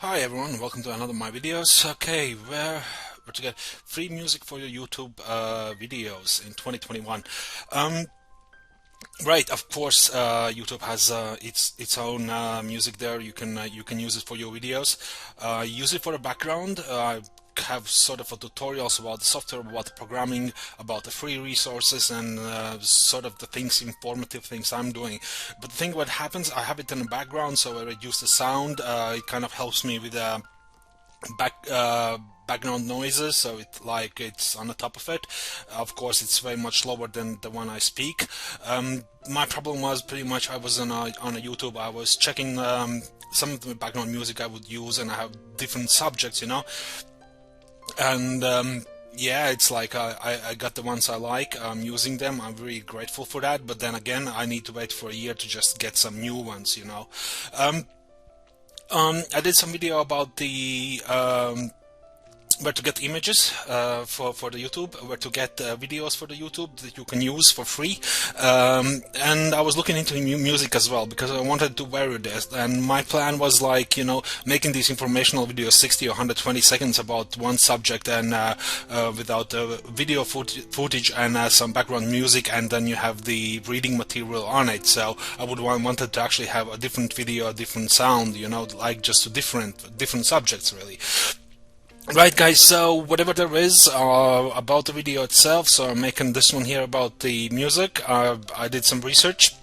Hi everyone, welcome to another of my videos. Okay, where to get free music for your YouTube videos in 2021. Right, of course, YouTube has its own music there. You can use it for your videos. Use it for the background. Have sort of a tutorials about the software, about the programming, about the free resources, and sort of the things, informative things I'm doing. But the thing what happens, I have it in the background, so I reduce the sound. It kind of helps me with background noises, so it's on the top of it. Of course, it's very much lower than the one I speak. My problem was pretty much I was on a YouTube. I was checking some of the background music I would use, and I have different subjects, you know. And yeah, it's like I got the ones I like. I'm using them. I'm very grateful for that. But then again, I need to wait for a year to just get some new ones, you know. I did some video about the where to get images for the YouTube, where to get videos for the YouTube that you can use for free, and I was looking into music as well because I wanted to vary this. And my plan was, like, you know, making these informational videos 60 or 120 seconds about one subject, and without video footage and some background music, and then you have the reading material on it. So I would wanted to actually have a different video, a different sound, you know, like just different subjects really. Right, guys, so whatever there is about the video itself, so I'm making this one here about the music. I did some research.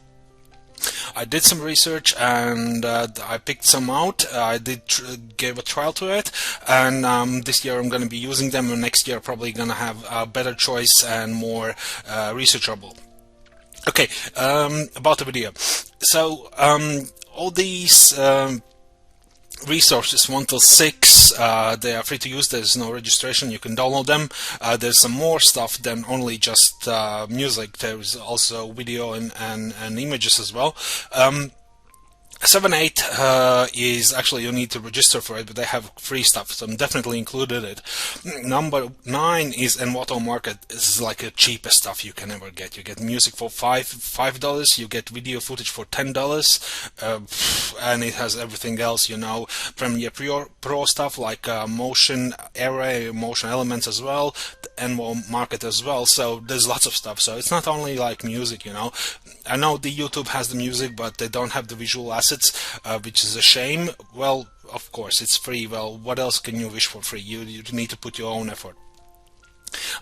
And I picked some out. I gave a trial to it, and this year I'm going to be using them, and next year probably going to have a better choice and more researchable. Okay, about the video. So all these resources 1 till 6, they are free to use. There's no registration. You can download them. There's some more stuff than only just music. There's also video and images as well. 7, 8 is actually, you need to register for it, but they have free stuff, so I'm definitely included it. Number 9 is Envato Market. This is like the cheapest stuff you can ever get. You get music for $5. You get video footage for $10, and it has everything else, you know, Premiere Pro stuff like motion array, motion elements as well, the Envato Market as well. So there's lots of stuff. So it's not only like music, you know. I know the YouTube has the music, but they don't have the visual assets, which is a shame. Well, of course, it's free. Well, what else can you wish for free? You need to put your own effort.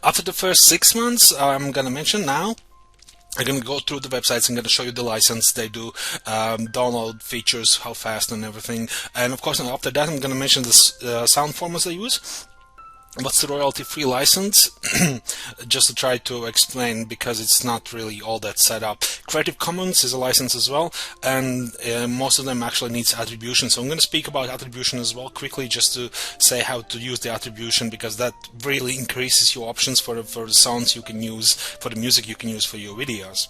After the first 6 months, I'm going to mention now, I'm going to go through the websites. I'm going to show you the license they do, download features, how fast and everything. And of course, after that, I'm going to mention the sound formats they use. What's the royalty-free license? Just to try to explain, because it's not really all that set up. Creative Commons is a license as well, and most of them actually needs attribution. So I'm going to speak about attribution as well quickly, just to say how to use the attribution, because that really increases your options for the sounds you can use, for the music you can use for your videos.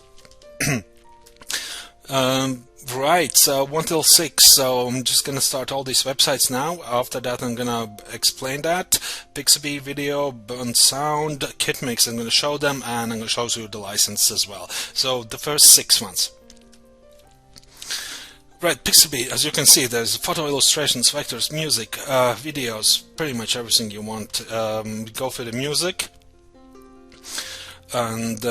Right, so 1 till 6, so I'm just going to start all these websites now. After that, I'm going to explain that. Pixabay Video, Bensound, KitMix, I'm going to show them, and I'm going to show you the license as well. So the first 6 months. Right, Pixabay, as you can see, there's photo illustrations, vectors, music, videos, pretty much everything you want. Go for the music. And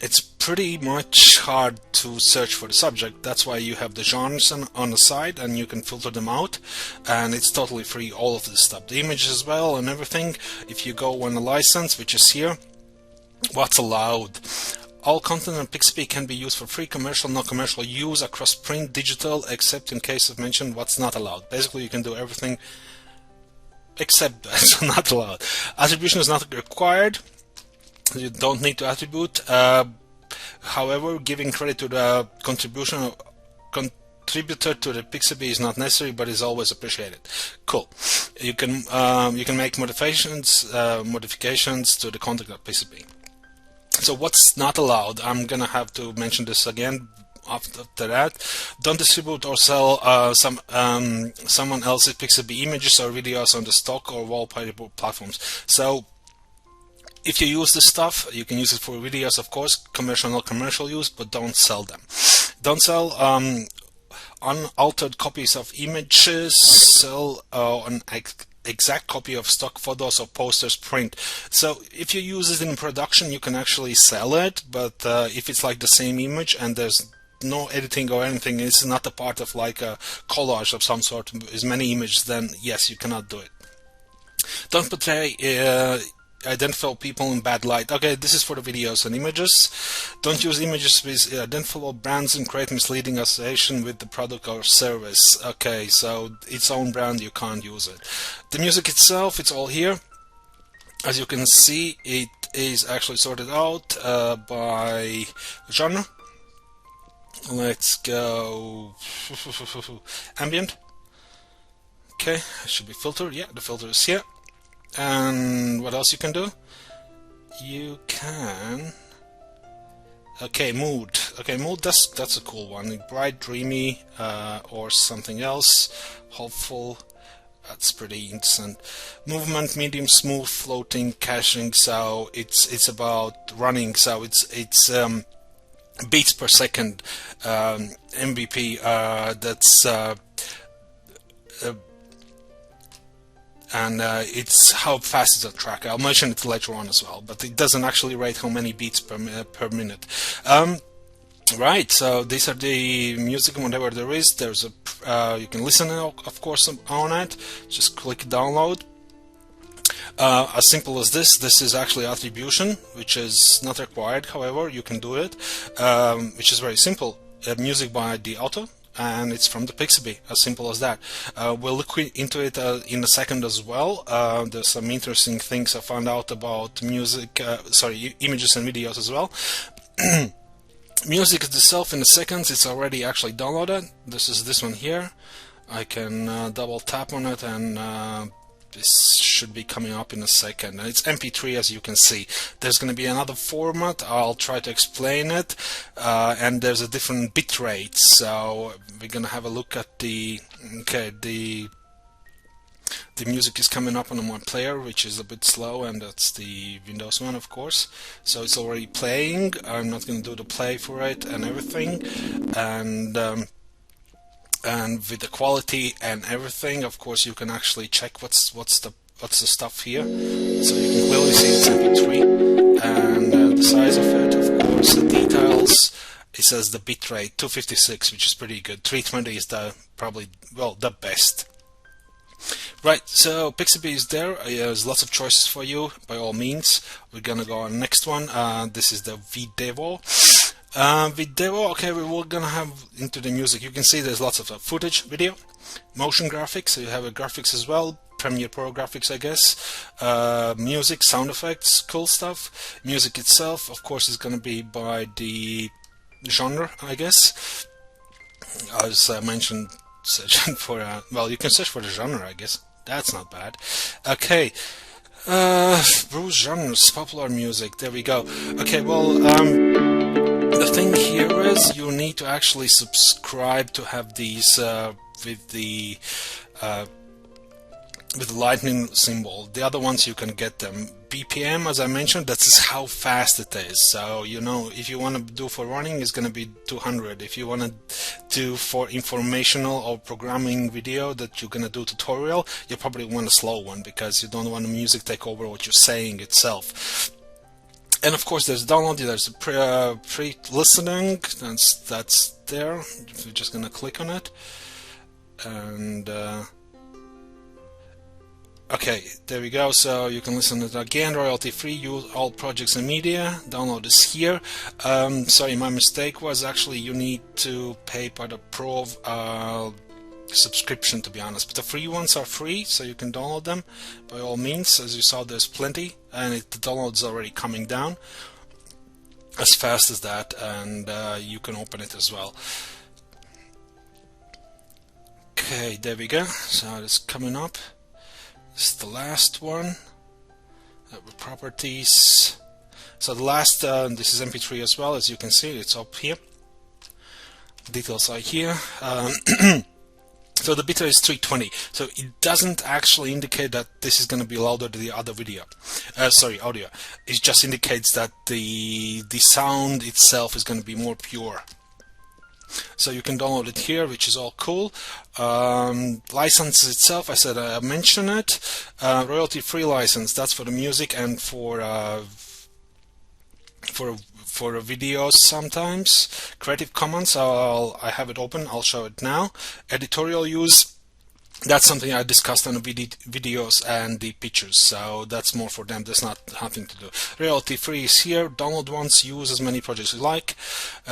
it's pretty much hard to search for the subject. That's why you have the genres on the side, and you can filter them out, and it's totally free, all of this stuff, the images as well and everything. If you go on the license, which is here, what's allowed: all content on Pixabay can be used for free, commercial, non-commercial use across print, digital, except in case of mention what's not allowed. Basically, you can do everything except that's not allowed. Attribution is not required. You don't need to attribute. However, giving credit to the contributor to the Pixabay is not necessary, but is always appreciated. Cool. You can make modifications to the content of Pixabay. So what's not allowed? I'm gonna have to mention this again. After that, don't distribute or sell someone else's Pixabay images or videos on the stock or wallpaper platforms. So if you use this stuff, you can use it for videos, of course, commercial, not commercial use, but don't sell them. Don't sell unaltered copies of images, sell an exact copy of stock photos or posters print. So if you use it in production, you can actually sell it, but if it's like the same image and there's no editing or anything, it's not a part of like a collage of some sort, as many images, then yes, you cannot do it. Don't portray identifiable people in bad light. Okay, this is for the videos and images. Don't use images with identifiable brands and create misleading association with the product or service. Okay, so its own brand, you can't use it. The music itself, it's all here. As you can see, it is actually sorted out by genre. Let's go ambient. Okay, it should be filter. Yeah, the filter is here. And what else you can do? You can... Okay, mood. Okay, mood, that's a cool one. Bright, dreamy, or something else. Hopeful. That's pretty interesting. Movement, medium, smooth, floating, caching. So it's about running. So it's beats per second, MVP. That's and it's how fast is a track. I'll mention it later on as well, but it doesn't actually rate how many beats per minute. Right, so these are the music and whatever there is. There's a you can listen of course on it. Just click download. As simple as this is actually attribution, which is not required. However, you can do it, which is very simple. Music by the author, and it's from the Pixabay, as simple as that. We'll look into it in a second as well. There's some interesting things I found out about music, images and videos as well. Music itself in a second, it's already actually downloaded. This is this one here. I can double tap on it and this should be coming up in a second. And it's MP3, as you can see. There's going to be another format. I'll try to explain it. And there's a different bit rate. So we're going to have a look at the music is coming up on my player, which is a bit slow, and that's the Windows one, of course. So it's already playing. I'm not going to do the play for it and everything. And with the quality and everything, of course, you can actually check what's the stuff here. So you can clearly see it's MP3, and the size of it, of course, the details. It says the bitrate 256, which is pretty good. 320 is the best. Right, so Pixabay is there. There's lots of choices for you. By all means, we're gonna go on next one. This is the Videvo. Okay, we're gonna have into the music. You can see there's lots of footage, video, motion graphics. So you have graphics as well. Premiere Pro graphics, I guess. Music, sound effects, cool stuff. Music itself, of course, is gonna be by the genre, I guess. As I mentioned, searching for well, you can search for the genre, I guess. That's not bad. Okay. Bruce genres, popular music. There we go. Okay, well, the thing here is you need to actually subscribe to have these with the lightning symbol. The other ones you can get them. BPM, as I mentioned, that's how fast it is. So, you know, if you want to do for running, it's going to be 200. If you want to do for informational or programming video that you're going to do tutorial, you probably want a slow one because you don't want the music take over what you're saying itself. And of course, there's download. There's pre-listening. That's there. We're just going to click on it, and okay, there we go. So you can listen to it again, royalty free. Use all projects and media. Download is here. Sorry, my mistake was actually you need to pay for the Pro subscription, to be honest. But the free ones are free, so you can download them by all means. As you saw, there's plenty, and the download is already coming down as fast as that, and you can open it as well. Okay, there we go. So it's coming up. This is the last one. Properties. So the last, this is MP3 as well, as you can see, it's up here. Details are here. So the bitrate is 320. So it doesn't actually indicate that this is going to be louder than the other video. Audio. It just indicates that the sound itself is going to be more pure. So you can download it here, which is all cool. License itself, I said I mentioned it. Royalty-free license, that's for the music and for videos sometimes. Creative Commons, I have it open, I'll show it now. Editorial use, that's something I discussed on the videos and the pictures, so that's more for them. There's nothing to do. Royalty free is here. Download once, use as many projects you like.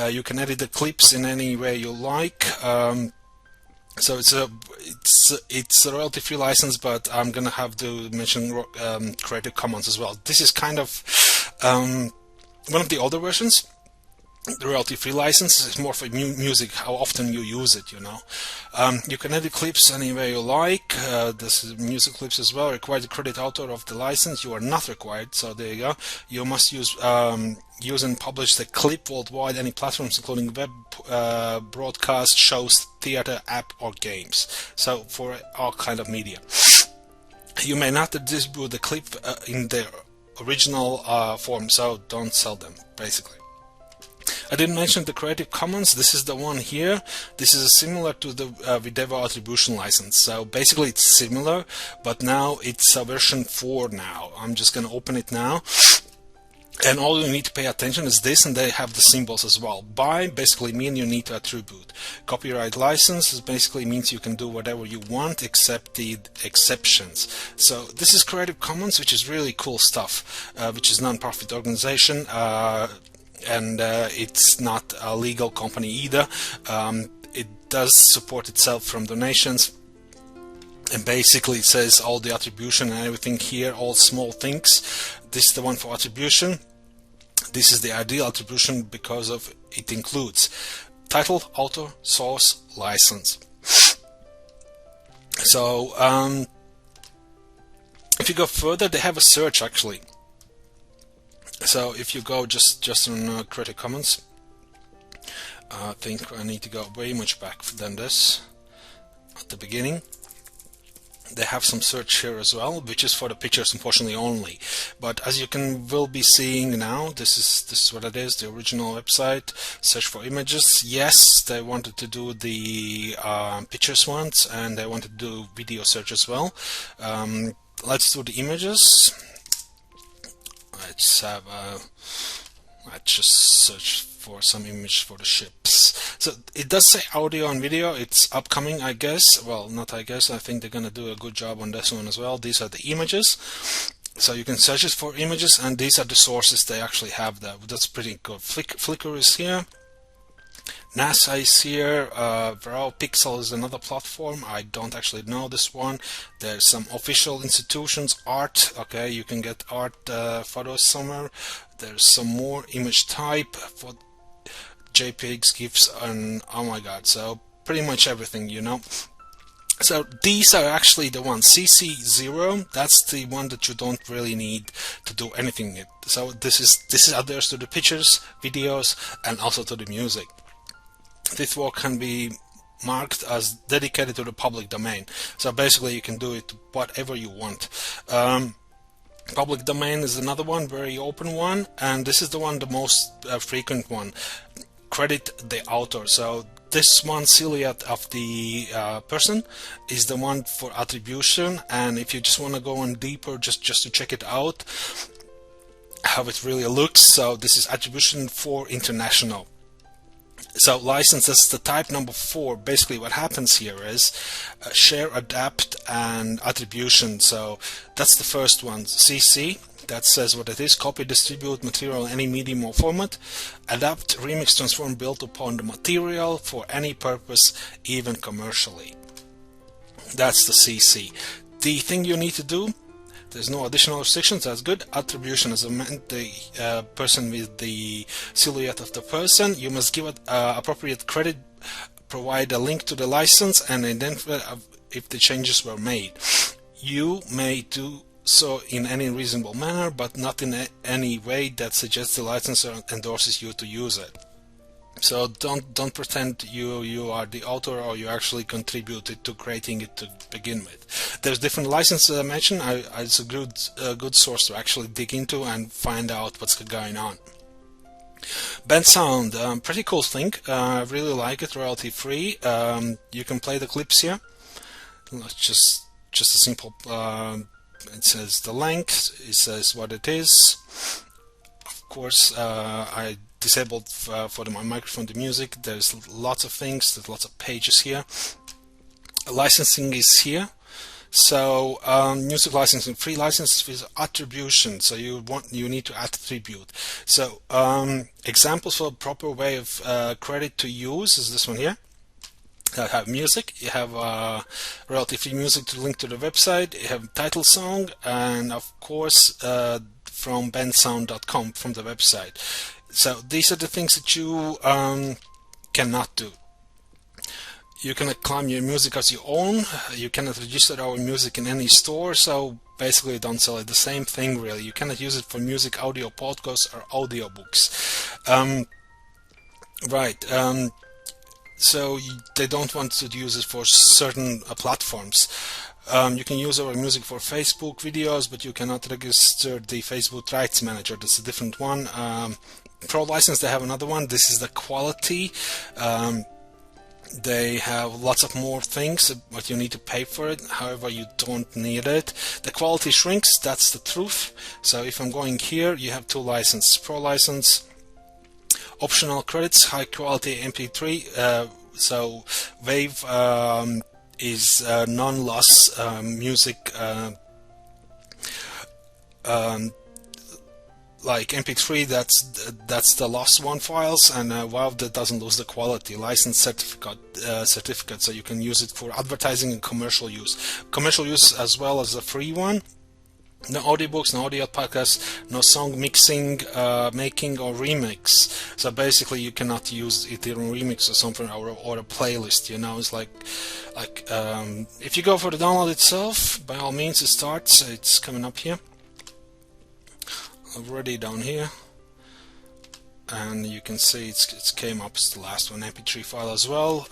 You can edit the clips in any way you like. So it's a royalty free license, but I'm gonna have to mention Creative Commons as well. This is kind of one of the older versions. The royalty-free license is more for music, how often you use it, you know. You can edit clips any way you like. This is music clips as well. Required to credit author of the license. You are not required, so there you go. You must use and publish the clip worldwide, any platforms including web, broadcast, shows, theater, app, or games. So for all kind of media. You may not distribute the clip in their original form, so don't sell them, basically. I didn't mention the Creative Commons. This is the one here. This is similar to the Videvo attribution license. So basically it's similar, but now it's a version 4 now. I'm just going to open it now. And all you need to pay attention is this, and they have the symbols as well. By basically means you need to attribute. Copyright license basically means you can do whatever you want except the exceptions. So this is Creative Commons, which is really cool stuff, which is non-profit organization. And it's not a legal company either. It does support itself from donations, and basically it says all the attribution and everything here, all small things. This is the one for attribution. This is the ideal attribution because of it includes title, author, source, license. So if you go further, they have a search actually. So if you go just on Creative Commons, I think I need to go way much back than this at the beginning. They have some search here as well, which is for the pictures unfortunately only. But as you will be seeing now, this is what it is, the original website. Search for images. Yes, they wanted to do the pictures ones, and they wanted to do video search as well. Let's do the images. Let's have let's just search for some image for the ships. So it does say audio and video. It's upcoming, I guess. Well, not I guess. I think they're gonna do a good job on this one as well. These are the images. So you can search it for images, and these are the sources they actually have there. That's pretty good. Flickr is here. NASA is here. Pixel is another platform. I don't actually know this one. There's some official institutions. Art. Okay, you can get art photos somewhere. There's some more image type for JPEGs, GIFs, and oh my god. So pretty much everything, you know. So these are actually the ones. CC0, that's the one that you don't really need to do anything with. So this is adheres to the pictures, videos, and also to the music. This work can be marked as dedicated to the public domain. So basically you can do it whatever you want. Public domain is another one, very open one, and this is the one, the most frequent one. Credit the author. So this one, silhouette of the person, is the one for attribution. And if you just want to go on deeper, just to check it out, how it really looks. So this is attribution for international. So license is the type number 4. Basically what happens here is share, adapt, and attribution. So that's the first one. CC, that says what it is. Copy, distribute material in any medium or format. Adapt, remix, transform, build upon the material for any purpose, even commercially. That's the CC. The thing you need to do, there's no additional restrictions, that's good. Attribution is meant the person with the silhouette of the person. You must give it appropriate credit, provide a link to the license, and identify if the changes were made. You may do so in any reasonable manner, but not in any way that suggests the licensor endorses you to use it. So don't pretend you are the author or you actually contributed to creating it to begin with. There's different licenses I mentioned. It's a good source to actually dig into and find out what's going on. Bensound, pretty cool thing. I really like it, royalty free. You can play the clips here. It's just a simple. It says the length. It says what it is. Of course, I disabled for my microphone the music. There's lots of things. There's lots of pages here. Licensing is here. So music licensing, free license with attribution. So you need to attribute. So examples for a proper way of credit to use is this one here. You have music, you have royalty-free music to link to the website, you have title song, and of course from bensound.com, from the website. So these are the things that you cannot do. You cannot claim your music as your own. You cannot register our music in any store. So basically, don't sell it. The same thing, really. You cannot use it for music, audio, podcasts, or audiobooks. So they don't want to use it for certain platforms. You can use our music for Facebook videos, but you cannot register the Facebook Rights Manager. That's a different one. Pro license, they have another one. This is the quality. They have lots of more things, but you need to pay for it. However, you don't need it. The quality shrinks, that's the truth. So if I'm going here, you have two licenses. Pro license, optional credits, high quality MP3. So Wave is non-loss music, like MP3, that's the lost one files, and WAV that doesn't lose the quality. License certificate, so you can use it for advertising and commercial use as well as the free one. No audiobooks, no audio podcasts, no song mixing, making or remix. So basically, you cannot use it in a remix or something or a playlist. You know, it's like if you go for the download itself, by all means, it starts. It's coming up here. Already down here, and you can see it's came up as the last one, MP3 file as well,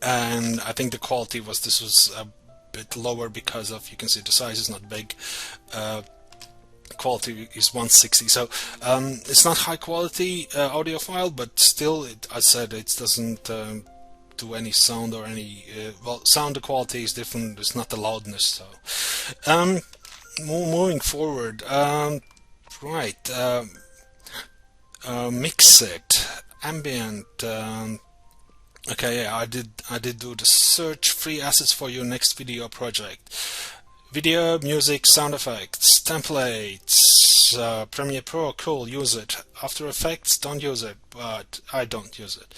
and I think the quality was a bit lower because of, you can see the size is not big. Quality is 160, so it's not high quality audio file, but still, I said it doesn't do any sound or any well, sound quality is different. It's not the loudness. So moving forward, mix it, ambient. Okay, yeah, I did do the search, free assets for your next video project. Video, music, sound effects, templates, Premiere Pro, cool, use it. After Effects, don't use it, but I don't use it.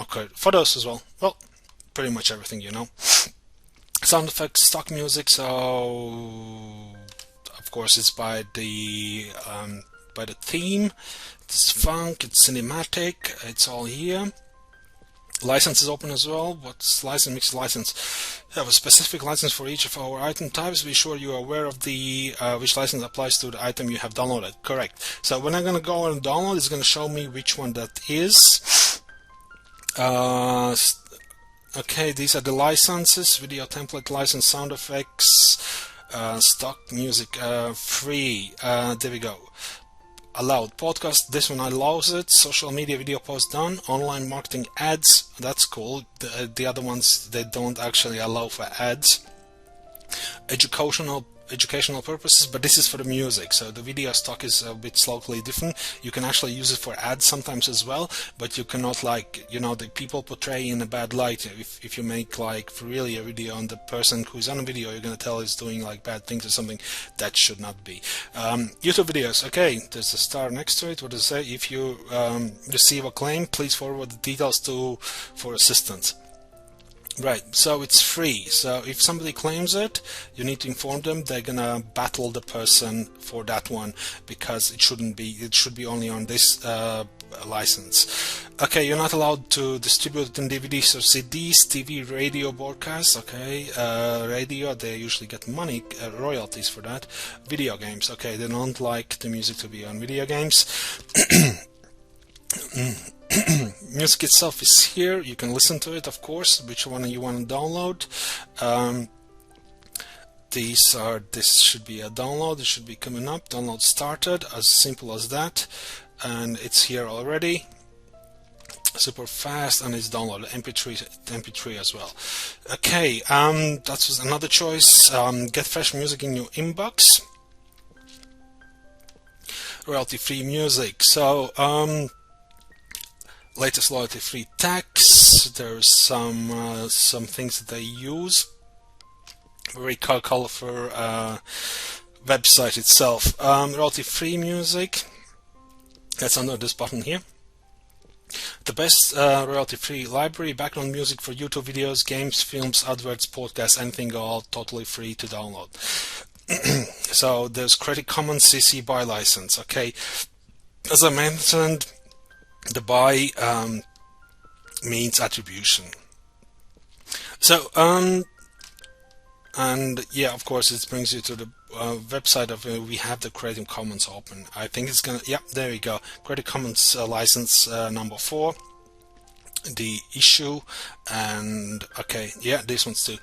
Okay, photos as well. Well, pretty much everything, you know. Sound effects, stock music, so of course it's by the theme. It's funk, it's cinematic, it's all here. License is open as well. What's license? Mixed license. We have a specific license for each of our item types. Be sure you are aware of the which license applies to the item you have downloaded. Correct. So when I'm going to go and download, it's going to show me which one that is. Okay, these are the licenses: video template license, sound effects, stock music, free. There we go. Allowed podcast. This one allows it. Social media video post done. Online marketing ads. That's cool. The other ones, they don't actually allow for ads. Educational purposes, but this is for the music, so the video stock is a bit slightly different. You can actually use it for ads sometimes as well, but you cannot, like, you know, the people portray in a bad light. If you make like really a video and the person who's on a video, you're gonna tell is doing like bad things or something, that should not be. YouTube videos. Okay, there's a star next to it. What does it say? If you receive a claim, please forward the details for assistance. Right, so it's free. So if somebody claims it, you need to inform them. They're gonna battle the person for that one, because it shouldn't be. It should be only on this license. Okay, you're not allowed to distribute it in DVDs or CDs, TV, radio broadcasts. Okay, radio, they usually get money, royalties for that. Video games. Okay, they don't like the music to be on video games. Music itself is here. You can listen to it, of course, which one you want to download. this should be a download. It should be coming up. Download started, as simple as that, and it's here already. Super fast, and it's downloaded MP3 as well. Okay, that was another choice. Get fresh music in your inbox. Royalty-free music. So latest royalty-free tax. There's some things that they use. Very colorful website itself. Royalty-free music. That's under this button here. The best royalty-free library, background music for YouTube videos, games, films, adverts, podcasts, anything, all totally free to download. So there's Creative Commons CC BY license. Okay, as I mentioned, the BY means attribution. So and yeah, of course, it brings you to the website of we have the Creative Commons open. I think it's gonna, yeah, there we go. Creative Commons license number 4, the issue, and okay, yeah, these ones too.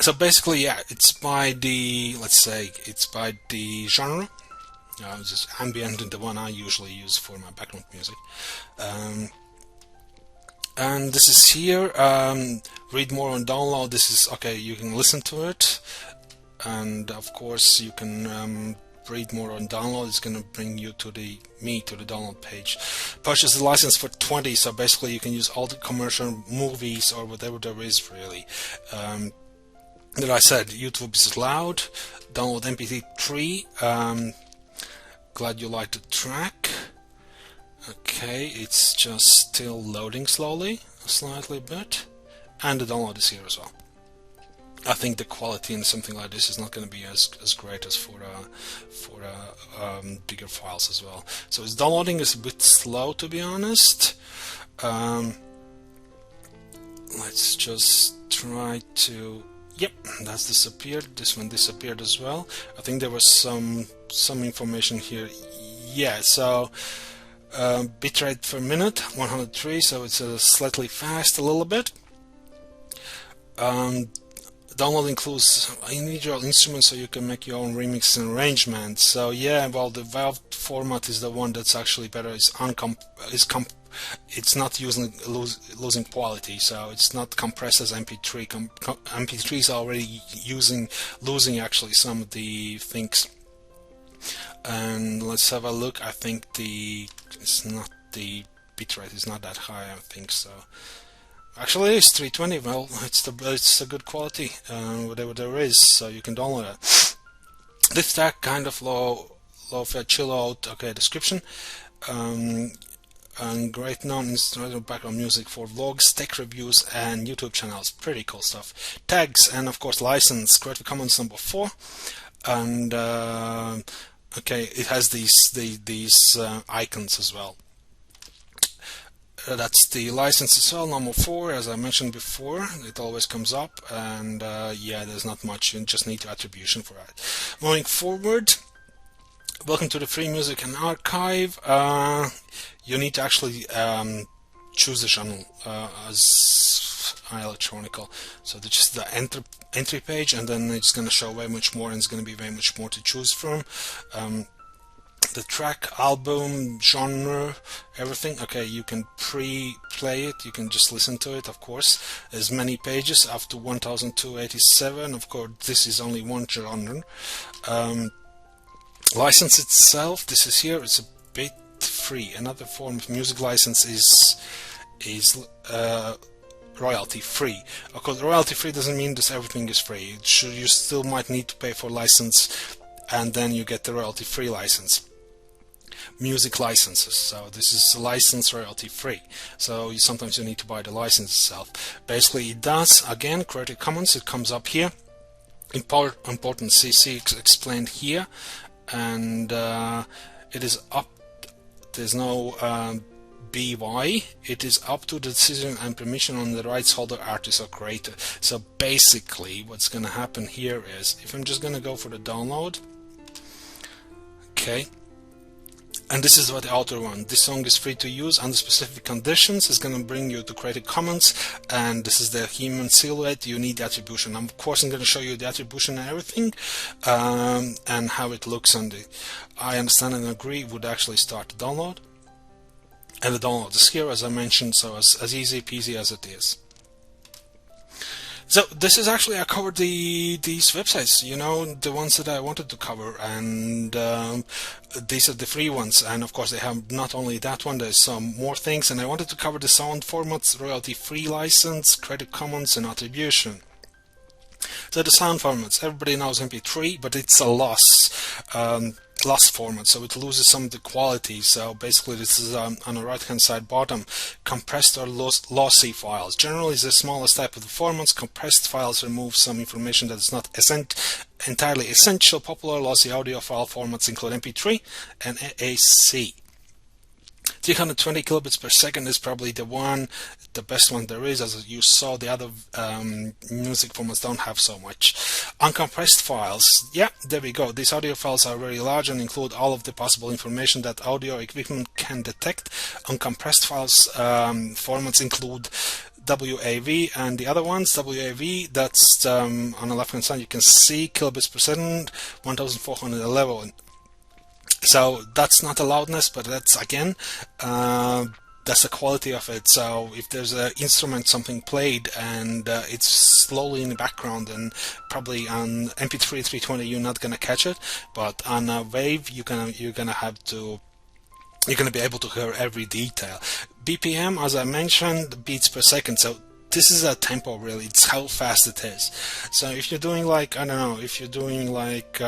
So basically, yeah, it's by the, let's say, it's by the genre. Just ambient, the one I usually use for my background music. And this is here. Read more and download. This is okay. You can listen to it, and of course you can read more and download. It's going to bring you to the download page. Purchase the license for 20. So basically, you can use all the commercial movies or whatever there is really. That I said, YouTube is allowed. Download MP3. Glad you like the track. Okay, it's just still loading slowly, slightly bit, and the download is here as well. I think the quality in something like this is not going to be as great as for bigger files as well. So its downloading is a bit slow, to be honest. Let's just try to. Yep, that's disappeared. This one disappeared as well. I think there was some information here. Yeah, so bitrate per minute 103, so it's slightly fast a little bit. Download includes individual instruments, so you can make your own remix and arrangements. So yeah, well, the Valve format is the one that's actually better. It's not losing quality, so it's not compressed as MP3. MP3 is already losing actually some of the things. And let's have a look. I think the bitrate is not that high. I think so. Actually, it's 320. Well, it's a good quality, whatever there is. So you can download it. This track kind of low chill out. Okay, description. And great non-instrumental background music for vlogs, tech reviews, and YouTube channels. Pretty cool stuff. Tags and of course license. Creative Commons number 4, and okay, it has these icons as well. That's the license as well, number 4, as I mentioned before. It always comes up, and yeah, there's not much. You just need attribution for that. Moving forward. Welcome to the Free Music and Archive. You need to actually choose the channel as electronical. So that's just the entry page, and then it's going to show way much more, and it's going to be way much more to choose from. The track, album, genre, everything. Okay, you can pre-play it. You can just listen to it, of course. There's many pages, up to 1287. Of course, this is only one genre. License itself, this is here, it's a bit free. Another form of music license is royalty free. Of course, royalty free doesn't mean that everything is free. You still might need to pay for license, and then you get the royalty free license. Music licenses, so this is license royalty free. So sometimes you need to buy the license itself. Basically, it does, again, Creative Commons, it comes up here. Important CC explained here. And it is up, there's no BY, it is up to the decision and permission on the rights holder, artist or creator. So basically what's going to happen here is, if I'm just going to go for the download, okay, And this is what the author wants. This song is free to use under specific conditions. It's going to bring you to Creative Commons, and this is the human silhouette. You need the attribution. Of course, I'm going to show you the attribution and everything, and how it looks on the I understand and agree would actually start the download. And the download is here, as I mentioned, so as easy peasy as it is. So this is actually, I covered these websites, you know, the ones that I wanted to cover, and these are the free ones. And of course they have not only that one, there's some more things, and I wanted to cover the sound formats, royalty-free license, Creative Commons, and attribution. So the sound formats, everybody knows MP3, but it's a loss format, so it loses some of the quality. So basically this is on the right hand side bottom, compressed or lossy files. Generally it's the smallest type of the formats. Compressed files remove some information that is not entirely essential. Popular lossy audio file formats include MP3 and AAC. 320 kilobits per second is probably the best one there is. As you saw, the other music formats don't have so much. Uncompressed files, yeah, there we go. These audio files are very large and include all of the possible information that audio equipment can detect. Uncompressed files formats include WAV and the other ones. WAV, that's on the left hand side, you can see kilobits per second, 1411. So that's not a loudness, but that's again that's the quality of it. So if there's an instrument, something played, and it's slowly in the background, and probably on MP3 320 you're not gonna catch it, but on a wave you're gonna be able to hear every detail. BPM, as I mentioned, beats per second. So this is a tempo, really. It's how fast it is. So if you're doing like, I don't know, if you're doing like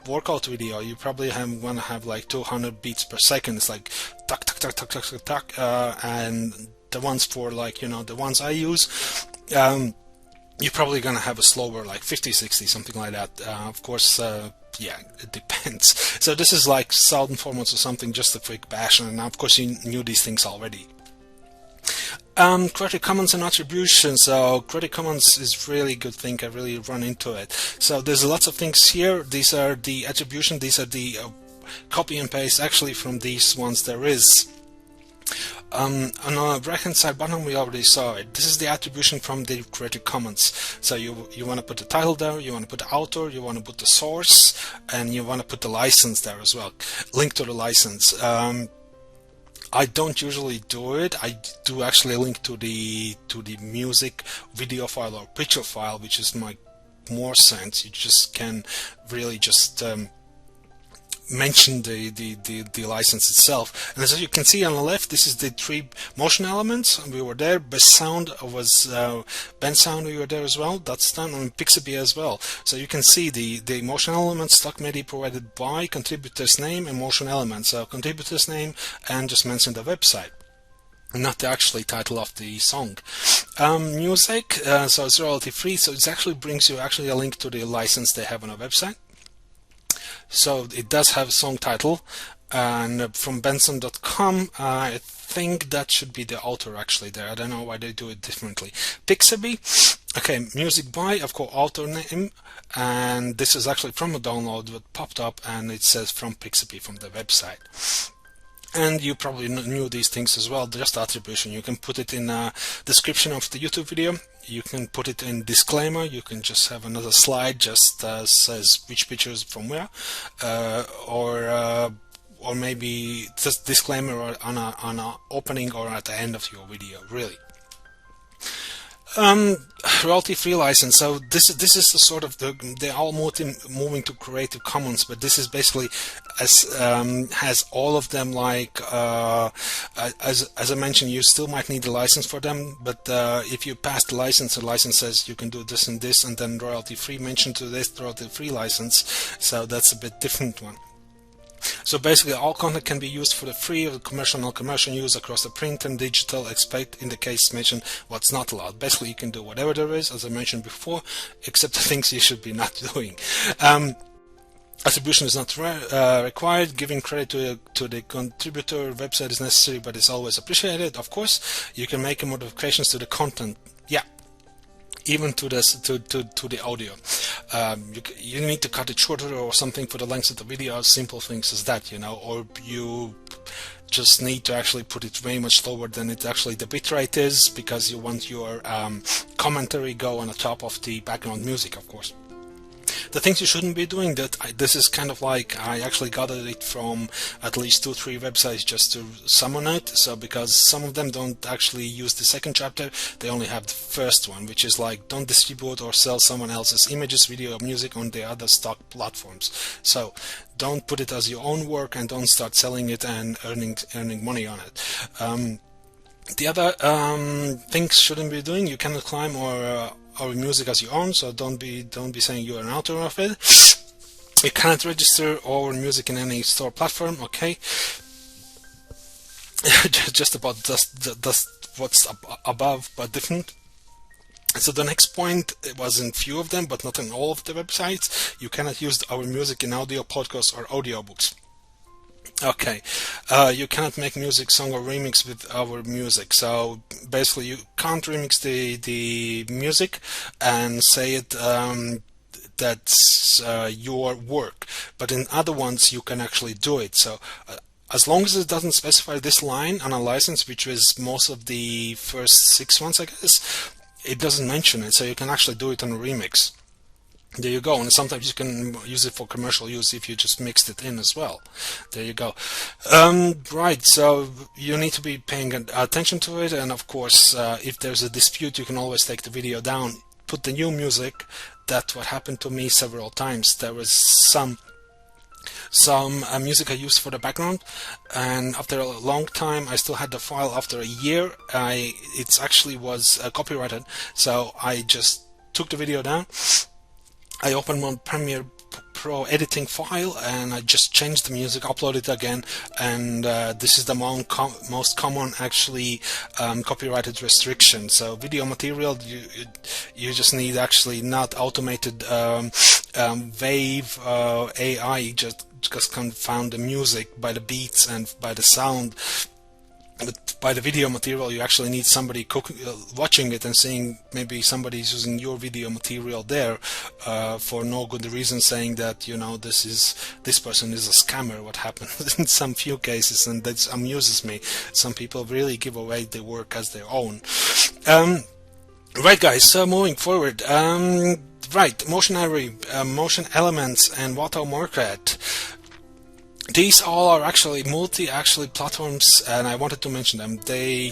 workout video, you probably want to have like 200 beats per second. It's like tuck tuck tuck tuck tuck tuck tuck, and the ones for, like, you know, the ones I use, you're probably gonna have a slower, like 50, 60, something like that. Of course, yeah, it depends. So this is like sound formats or something, just a quick bash, and of course you knew these things already. Creative Commons and attribution. So Creative Commons is really good thing. I really run into it. So there's lots of things here. These are the attribution. These are the copy and paste actually from these ones there is. On the right hand side bottom we already saw it. This is the attribution from the Creative Commons. So you want to put the title there, you want to put the author, you want to put the source, and you want to put the license there as well. Link to the license. I don't usually do it. I do actually link to the music video file or picture file, which is my more sense. You just can really just mention the license itself. And as you can see on the left, this is the 3 motion elements. We were there. Bensound was Bensound. We were there as well. That's done on Pixabay as well. So you can see the motion elements, stock MIDI provided by contributor's name and motion elements. So contributor's name, and just mention the website, not the actually title of the song. Music, so it's royalty free. So it actually brings you actually a link to the license they have on a website. So it does have a song title, and from Bensound.com, I think that should be the author actually there. I don't know why they do it differently. Pixabay, okay, music by, of course, author name, and this is actually from a download that popped up, and it says from Pixabay, from the website. And you probably knew these things as well, just attribution. You can put it in a description of the YouTube video, you can put it in disclaimer, you can just have another slide just says which pictures from where, or maybe just disclaimer on a opening or at the end of your video, really. Royalty-free license. So this is the sort of they're all moving to Creative Commons, but this is basically has all of them, like as I mentioned, you still might need a license for them, but if you pass the license says you can do this and this, and then royalty-free mention to this royalty-free license. So that's a bit different one. So basically all content can be used for the free or commercial, non-commercial use across the print and digital, except in the case mentioned what's not allowed. Basically you can do whatever there is, as I mentioned before, except the things you should be not doing. Attribution is not required. Giving credit to the contributor website is necessary, but it's always appreciated. Of course, you can make modifications to the content. Yeah. even to this to the audio. You need to cut it shorter or something for the length of the video. Simple things as that, you know, or you just need to actually put it way much slower than it actually the bitrate is, because you want your commentary go on the top of the background music, of course. The things you shouldn't be doing, this is kind of like, I actually gathered it from at least 2-3 websites just to summon it. So because some of them don't actually use the second chapter, they only have the first one, which is like, don't distribute or sell someone else's images, video, or music on the other stock platforms. So don't put it as your own work, and don't start selling it and earning money on it. The other things shouldn't be doing, you cannot climb or our music as your own, so don't be saying you're an author of it. You cannot register our music in any store platform. Okay, just about what's above but different. So the next point, it was in few of them, but not in all of the websites. You cannot use our music in audio podcasts or audiobooks. Okay, you cannot make music, song, or remix with our music. So basically, you can't remix the music and say it that's your work. But in other ones, you can actually do it. So as long as it doesn't specify this line on a license, which was most of the first 6 ones, I guess, it doesn't mention it. So you can actually do it on a remix. There you go, and sometimes you can use it for commercial use if you just mixed it in as well. There you go. Right, so you need to be paying attention to it, and of course, if there's a dispute, you can always take the video down, put the new music. That's what happened to me several times. There was some music I used for the background, and after a long time I still had the file. After a year, it actually was copyrighted, so I just took the video down. I opened my Premiere Pro editing file, and I just changed the music, uploaded it again, and this is the most common actually copyrighted restriction. So video material, you just need actually not automated wave AI just confound the music by the beats and by the sound. But by the video material, you actually need somebody watching it and seeing maybe somebody's using your video material there for no good reason, saying that, you know, this person is a scammer. What happens in some few cases, and that amuses me. Some people really give away their work as their own. Right, guys. So moving forward. Right, motion array, motion elements, and watermark. These all are actually platforms, and I wanted to mention them.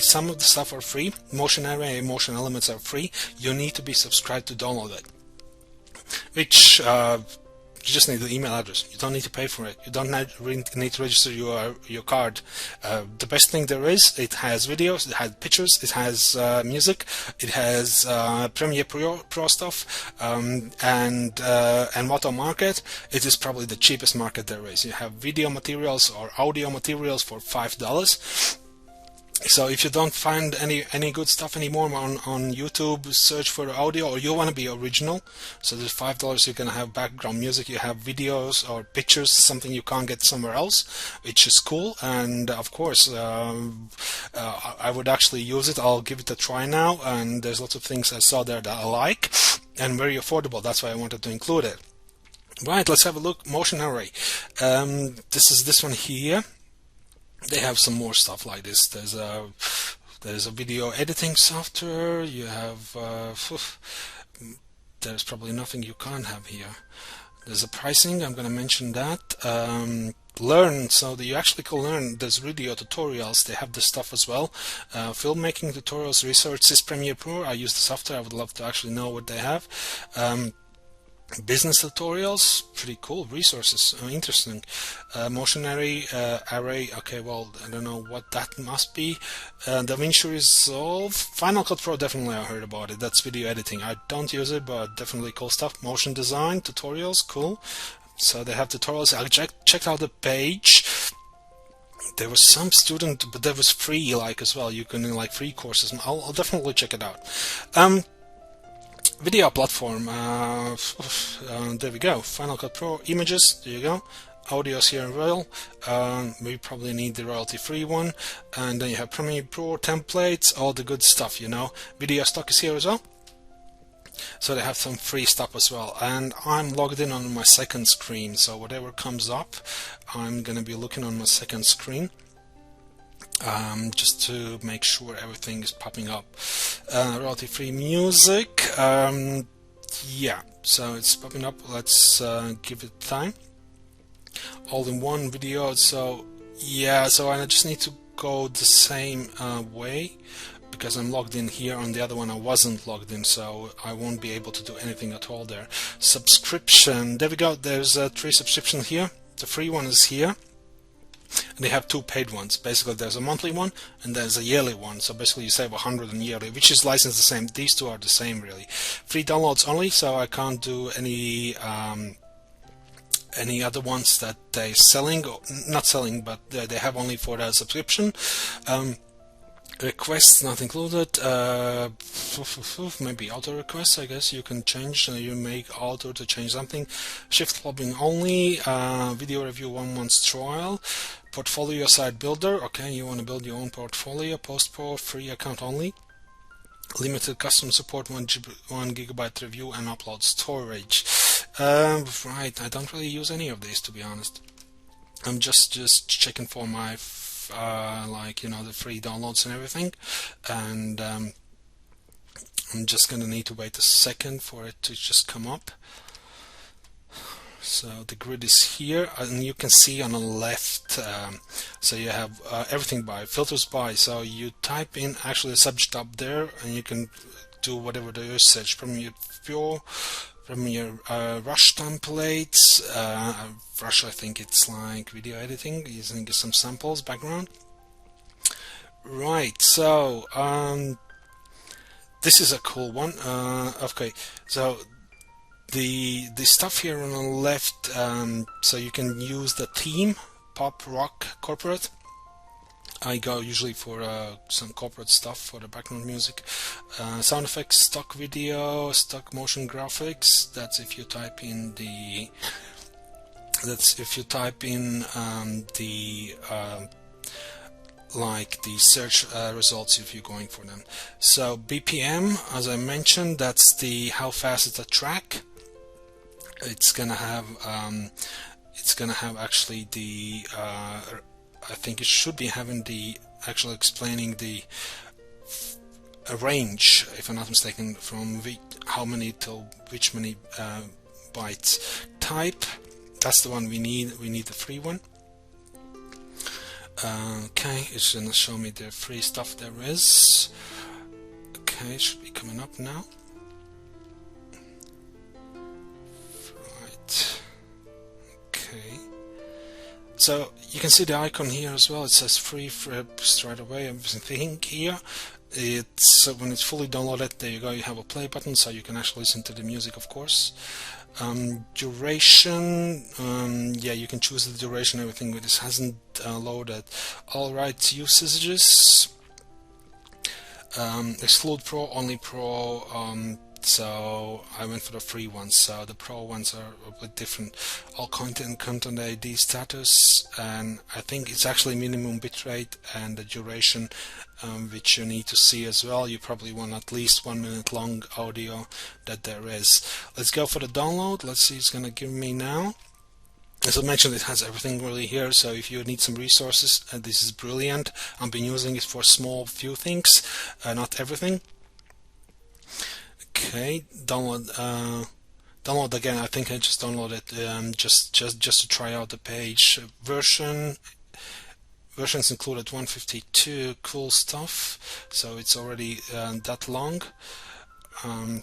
Some of the stuff are free. Motion array and motion elements are free. You need to be subscribed to download it, which you just need the email address. You don't need to pay for it. You don't need to register your card. The best thing there is, it has videos, it has pictures, it has music, it has Premiere Pro stuff, and watermark. It is probably the cheapest market there is. You have video materials or audio materials for $5. So if you don't find any good stuff anymore on YouTube, search for audio, or you want to be original. So there's $5. You're gonna have background music, you have videos or pictures, something you can't get somewhere else, which is cool. And of course, I would actually use it. I'll give it a try now. And there's lots of things I saw there that I like, and very affordable. That's why I wanted to include it. Right, let's have a look. Motion array. This is this one here. They have some more stuff like this. There's a video editing software. You have there's probably nothing you can't have here. There's a pricing. I'm going to mention that. Learn, so that you actually can learn. There's video tutorials. They have this stuff as well. Filmmaking tutorials, research. This Premiere Pro. I use the software. I would love to actually know what they have. Business tutorials, pretty cool. Resources, interesting. Motion array, okay, well, I don't know what that must be. DaVinci Resolve, Final Cut Pro, definitely I heard about it. That's video editing. I don't use it, but definitely cool stuff. Motion design, tutorials, cool. So they have tutorials. I checked out the page. There was some student, but there was free as well. You can like free courses. I'll definitely check it out. Video platform, there we go. Final Cut Pro, images, there you go. Audio's here in Royal. We probably need the royalty-free one. And then you have Premiere Pro templates, all the good stuff, you know. Video stock is here as well. So they have some free stuff as well, and I'm logged in on my second screen, so whatever comes up I'm gonna be looking on my second screen, just to make sure everything is popping up. Royalty free music, yeah, so it's popping up. Let's give it time. All in one video, so yeah, so I just need to go the same way, because I'm logged in here. On the other one I wasn't logged in, so I won't be able to do anything at all there. Subscription, there we go. There's 3 subscriptions here. The free one is here, and they have 2 paid ones. Basically there's a monthly one and there's a yearly one, so basically you save 100 on yearly, which is licensed the same. These two are the same really. Free downloads only, so I can't do any other ones that they're selling, or not selling, but they have only for the subscription. Requests not included. Maybe auto requests, I guess you can change. You make auto to change something. Shift clubbing only. Video review 1 month trial. Portfolio site builder. Okay, you want to build your own portfolio. Post pro free account only. Limited custom support, 1 GB review and upload storage. Right, I don't really use any of these, to be honest. I'm just checking for my like, you know, the free downloads and everything, and I'm just gonna need to wait a second for it to just come up. So the grid is here, and you can see on the left, so you have everything by, filters by, so you type in actually the subject up there and you can do whatever there is, search from your Rush templates. Rush, I think it's like video editing, using some samples, background. Right, so this is a cool one. Okay, so the stuff here on the left, so you can use the theme, pop, rock, corporate. I go usually for some corporate stuff for the background music. Sound effects, stock video, stock motion graphics. That's if you type in the. That's if you type in like the search results if you're going for them. So BPM, as I mentioned, that's the how fast is the track. It's gonna have actually the. I think it should be having the actually explaining the range, if I'm not mistaken, from how many till which many bytes. Type, that's the one we need. We need the free one. Okay, it's gonna show me the free stuff there is. Okay, it should be coming up now. Right. Okay. So you can see the icon here as well. It says free straight away. Everything here. It's when it's fully downloaded. There you go. You have a play button, so you can actually listen to the music, of course. Duration. Yeah, you can choose the duration. Everything, but this hasn't loaded. All rights usages. Exclude pro, only pro. So I went for the free ones, so the pro ones are a bit different. All content ID status, and I think it's actually minimum bitrate and the duration, which you need to see as well. You probably want at least 1 minute long audio that there is. Let's go for the download. Let's see, it's gonna give me now. As I mentioned, it has everything really here, so if you need some resources, this is brilliant. I've been using it for small few things, not everything. Okay, download again. I think I just downloaded just to try out the page. Versions included 152. Cool stuff. So it's already that long. I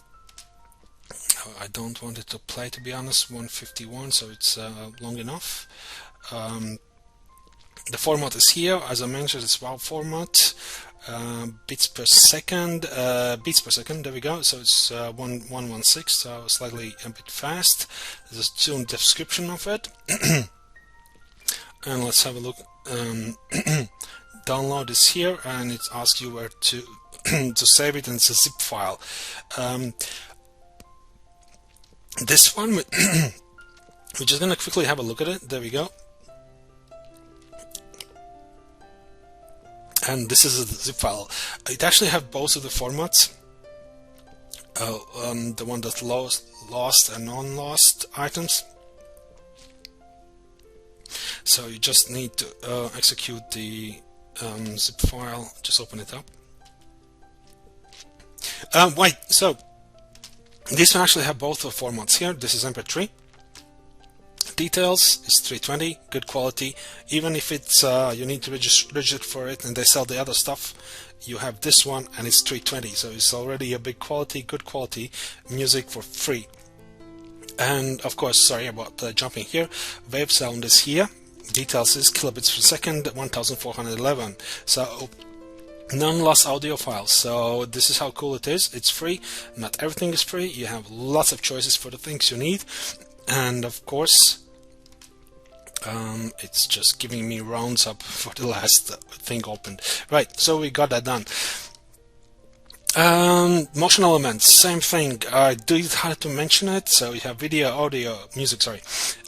don't want it to play, to be honest. 151, so it's long enough. The format is here, as I mentioned. It's WAV format. Bits per second, there we go. So it's 116, so slightly a bit fast. There's a tune description of it. And let's have a look. Download is here, and it asks you where to to save it, and it's a zip file. This one, we're just gonna quickly have a look at it. There we go. And this is a zip file. It actually have both of the formats. the one that lost and non-lost items. So you just need to execute the zip file. Just open it up. Wait, so this one actually have both the formats here. This is MP3. Details is 320, good quality. Even if it's you need to register for it and they sell the other stuff, you have this one and it's 320, so it's already a big quality, good quality music for free. And of course, sorry about jumping here, Bensound is here. Details is kilobits per second, 1411. So non-loss audio files. So this is how cool it is. It's free. Not everything is free. You have lots of choices for the things you need, and of course it's just giving me rounds up for the last thing opened. Right, so we got that done. Motion elements, same thing. I did have to mention it. So you have video, audio, music, sorry,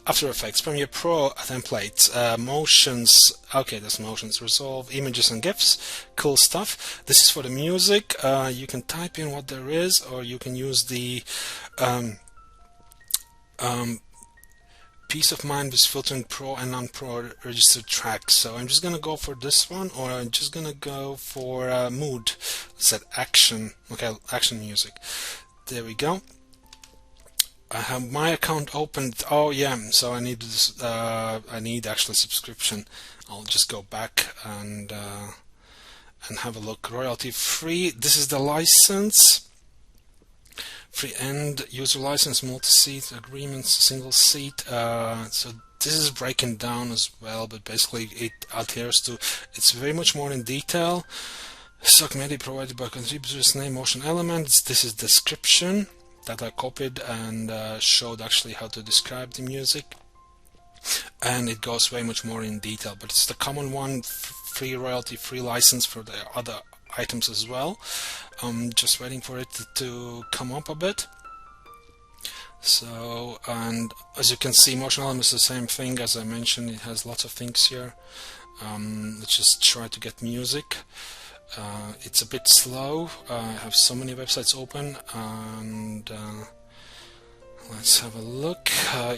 After Effects, Premiere Pro templates, motions. Okay, there's motions, resolve, images and GIFs. Cool stuff. This is for the music. You can type in what there is, or you can use the Peace of Mind with filtering pro and non-pro registered tracks. So I'm just gonna go for this one, or I'm just gonna go for mood. Let's set action. Okay, action music. There we go. I have my account opened. Oh yeah, so I need this. I need actually subscription. I'll just go back and have a look. Royalty free. This is the license. Free end user license, multi-seat agreements, single seat. So this is breaking down as well, but basically it adheres to. It's very much more in detail. Stock media provided by contributors, name, motion elements. This is description that I copied and showed actually how to describe the music, and it goes way much more in detail. But it's the common one, free royalty, free license for the other items as well. I'm just waiting for it to come up a bit. So, and as you can see, motion elements is the same thing as I mentioned. It has lots of things here. Let's just try to get music. It's a bit slow. I have so many websites open, and let's have a look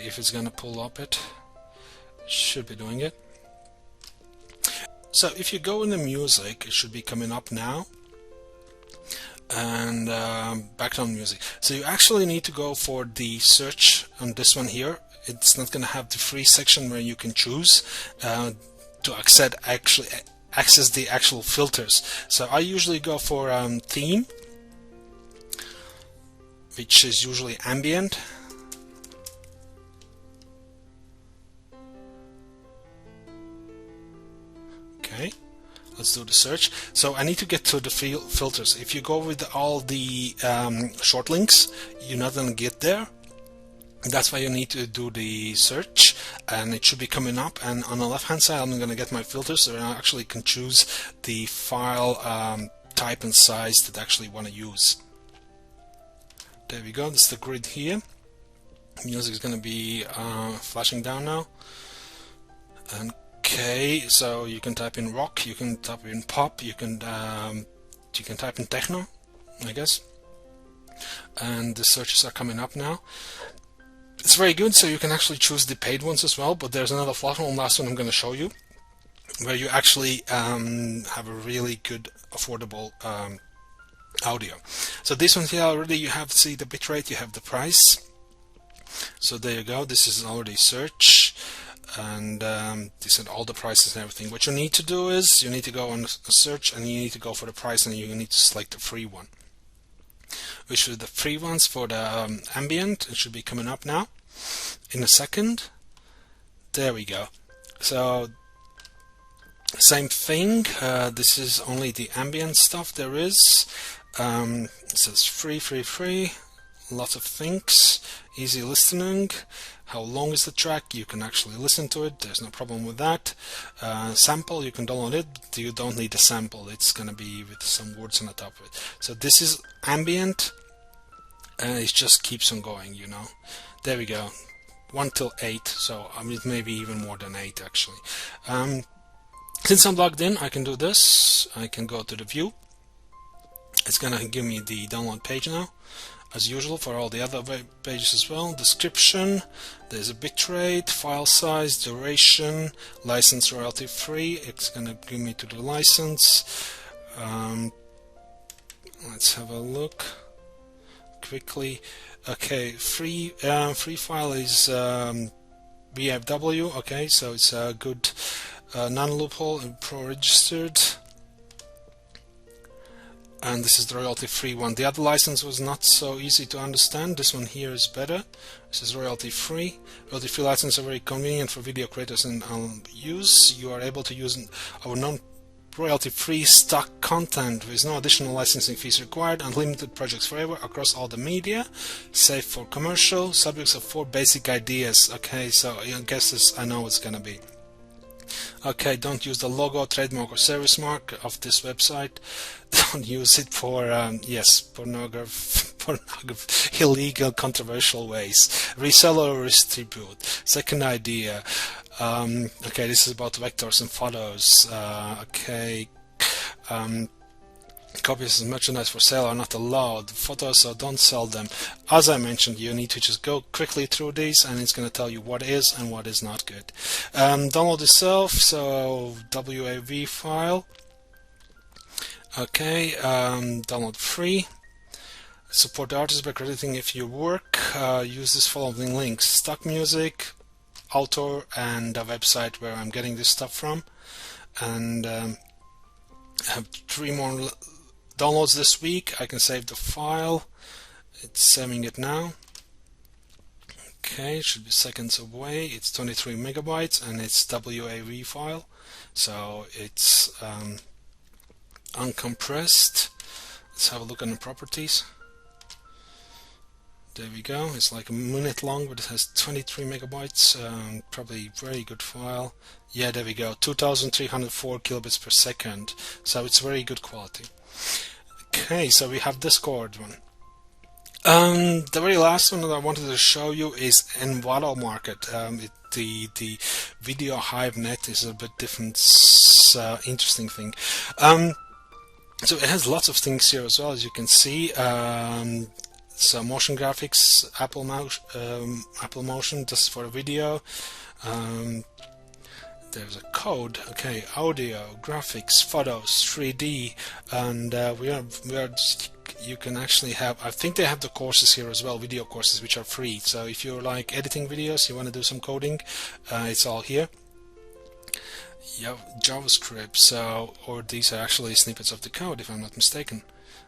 if it's gonna pull up it. Should be doing it. So if you go in the music, it should be coming up now. And background music. So you actually need to go for the search on this one here. It's not going to have the free section where you can choose to access the actual filters. So I usually go for theme, which is usually ambient. Okay. Let's do the search. So I need to get to the filters. If you go with all the short links, you're not going to get there. That's why you need to do the search, and it should be coming up. And on the left hand side, I'm going to get my filters, so I actually can choose the file type and size that I actually want to use. There we go. This is the grid here. Music is going to be flashing down now. And okay, so you can type in rock, you can type in pop, you can type in techno, I guess. And the searches are coming up now. It's very good, so you can actually choose the paid ones as well. But there's another one, last one I'm going to show you, where you actually have a really good, affordable audio. So this one here already, you have to see the bitrate, you have the price. So there you go. This is already search. And these are all the prices and everything. What you need to do is you need to go on a search, and you need to go for the price, and you need to select the free one, which is the free ones for the ambient. It should be coming up now in a second. There we go. So same thing. This is only the ambient stuff there is. It says free. Lots of things. Easy listening. How long is the track? You can actually listen to it. There's no problem with that. Sample, you can download it. You don't need a sample. It's going to be with some words on the top of it. So this is ambient, and it just keeps on going, you know. There we go. 1 till 8. So I mean, maybe even more than 8 actually. Since I'm logged in, I can do this. I can go to the view. It's going to give me the download page now. as usual for all the other web pages as well. Description, there's a bitrate, file size, duration, license royalty free. It's gonna give me to the license. Let's have a look quickly. Okay, free file is BFW. Okay, so it's a good non-loophole and pro-registered. And this is the royalty-free one. The other license was not so easy to understand. This one here is better. This is royalty-free. Royalty-free licenses are very convenient for video creators and use. You are able to use our non-royalty-free stock content with no additional licensing fees required. Unlimited projects forever across all the media. Safe for commercial. Subjects of 4 basic ideas. Okay, so I guess this, I know what's gonna be. Okay, don't use the logo, trademark, or service mark of this website. Don't use it for illegal, controversial ways. Resell or distribute. Second idea. Okay, this is about vectors and photos. Okay. Copies of merchandise for sale are not allowed. Photos, so don't sell them. As I mentioned, you need to just go quickly through these, and it's going to tell you what is and what is not good. Download itself, so WAV file. Okay, download free. Support the artist by crediting if you work. Use this following links: stock music, author, and the website where I'm getting this stuff from. And I have 3 more downloads this week. I can save the file. It's saving it now. Okay, it should be seconds away. It's 23 megabytes and it's WAV file, so it's uncompressed. Let's have a look at the properties. There we go. It's like a minute long, but it has 23 megabytes. Probably very good file. Yeah, there we go. 2304 kilobits per second. So it's very good quality. Okay, so we have Discord one. The very last one that I wanted to show you is Envato Market. The Video Hive Net is a bit different, interesting thing. So it has lots of things here as well, as you can see. So motion graphics, Apple Motion, this is for a video. There's a code. Okay, audio, graphics, photos, 3D, and you can actually have, I think they have the courses here as well, video courses, which are free. So if you're like editing videos, you want to do some coding, it's all here. Yeah, JavaScript. So, or these are actually snippets of the code, if I'm not mistaken.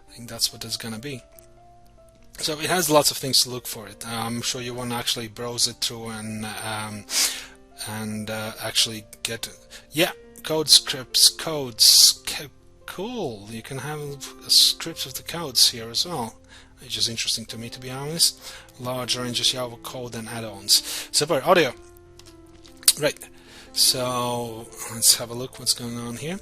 I think that's what it's gonna be. So it has lots of things to look for it. I'm sure you want to actually browse it through and actually get, yeah, code scripts, codes. Cool. You can have scripts of the codes here as well, which is interesting to me, to be honest. Large ranges Java code and add-ons. Super. Audio. Right. So let's have a look what's going on here.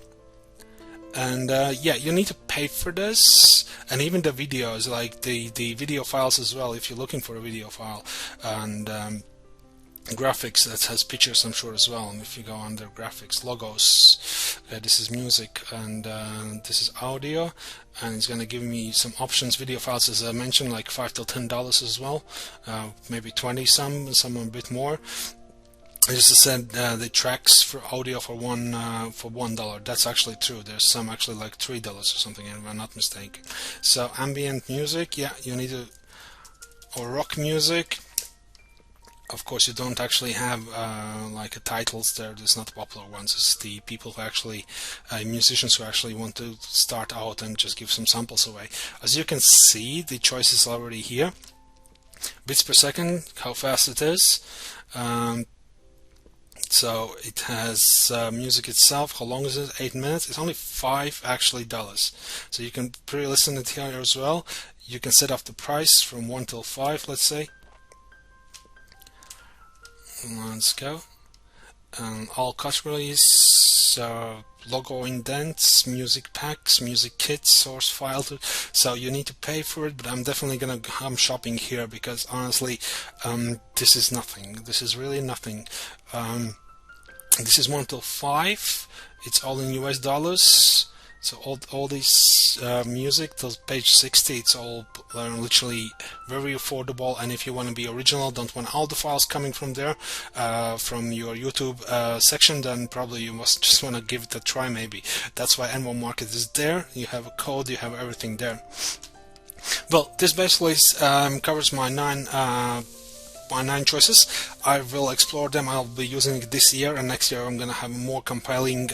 And yeah, you need to pay for this, and even the videos, like the video files as well, if you're looking for a video file, and graphics that has pictures, I'm sure, as well. And if you go under graphics, logos, this is music, and this is audio, and it's going to give me some options. Video files, as I mentioned, like $5 to $10 as well, maybe 20, some a bit more. I just said the tracks for audio for $1. That's actually true. There's some actually like $3 or something, if I'm not mistaken. So ambient music, yeah, you need to, or rock music. Of course, you don't actually have like titles there. There's not popular ones. It's the people who actually, musicians who actually want to start out and just give some samples away. As you can see, the choice is already here. Bits per second, how fast it is. So it has music itself. How long is it? 8 minutes. It's only $5 actually. So you can pre-listen it here as well. You can set off the price from 1 till 5, let's say. Let's go. All categories, logo indents, music packs, music kits, source file. So you need to pay for it, but I'm definitely gonna come shopping here because honestly, this is nothing. This is really nothing. This is 1 till 5. It's all in US dollars. So all this music till page 60, it's all literally very affordable. And if you want to be original, don't want all the files coming from there, from your YouTube section, then probably you must just want to give it a try. Maybe that's why N1 Market is there. You have a code, you have everything there. Well, this basically covers my nine choices. I will explore them. I'll be using it this year, and next year I'm gonna have a more compiling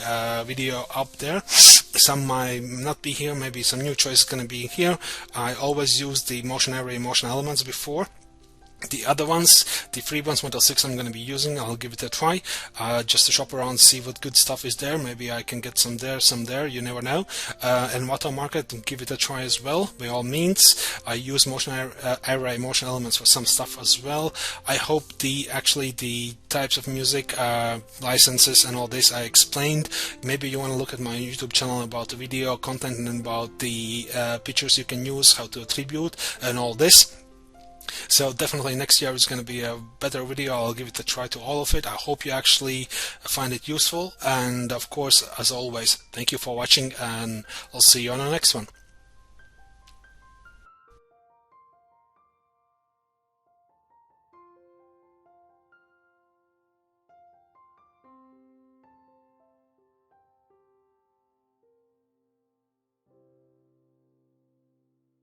video up there. Some might not be here, maybe some new choices gonna be here. I always use the motion array motion elements before. The other ones, the free ones, Model 6, I'm going to be using. I'll give it a try, just to shop around, see what good stuff is there. Maybe I can get some there, you never know. And Water Market, give it a try as well, by all means. I use motion array motion elements for some stuff as well. I hope the types of music, licenses and all this I explained. Maybe you want to look at my YouTube channel about the video content and about the pictures you can use, how to attribute and all this. So definitely next year is going to be a better video. I'll give it a try to all of it. I hope you actually find it useful, and of course, as always, thank you for watching, and I'll see you on the next one.